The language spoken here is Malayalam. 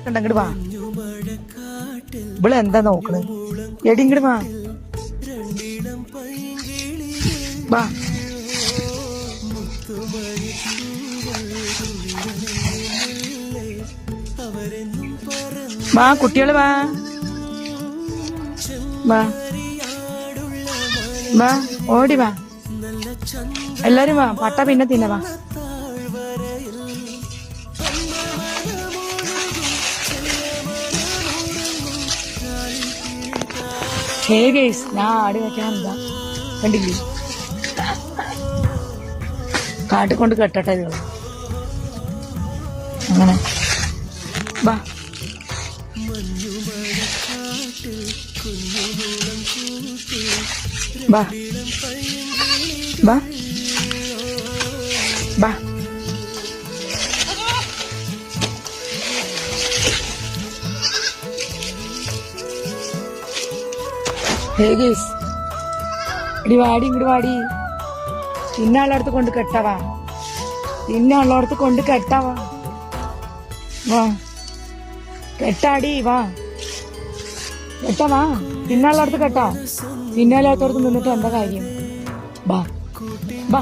ഇങ്ങട് വാ. ഇവിടെ എന്താ നോക്കണ്? എടി ഇങ്ങട് വാ. വാ വാ കുട്ടികള് വാ വാ വാ ഓടി വാ. എല്ലാരും വാ. പട്ട പിന്നെ തിന്നെ വാ. ഹേ ഗൈസ്, ഞാൻ ആട് വെക്കാൻ എന്താ കണ്ടില്ലേ? കാട്ടിൽ കൊണ്ട് കെട്ടട്ടെ ഇത്. അങ്ങനെ വാ വാ വാ വാ. ഹേ ഗൈസ്, ഇടി വാടി ഇങ്ങോട്ട് വാടി. തിന്നുള്ളടത്ത് കൊണ്ട് കെട്ടവാ. തിന്നുള്ളടത്ത് കൊണ്ട് കെട്ടാവാ. വാ കെട്ടാടി വാ. കെട്ടാ. തിന്നുള്ളടത്ത് കെട്ടാ. തിന്നാലാത്തടത്ത് നിന്നിട്ട് എന്താ കാര്യം? വാ വാ.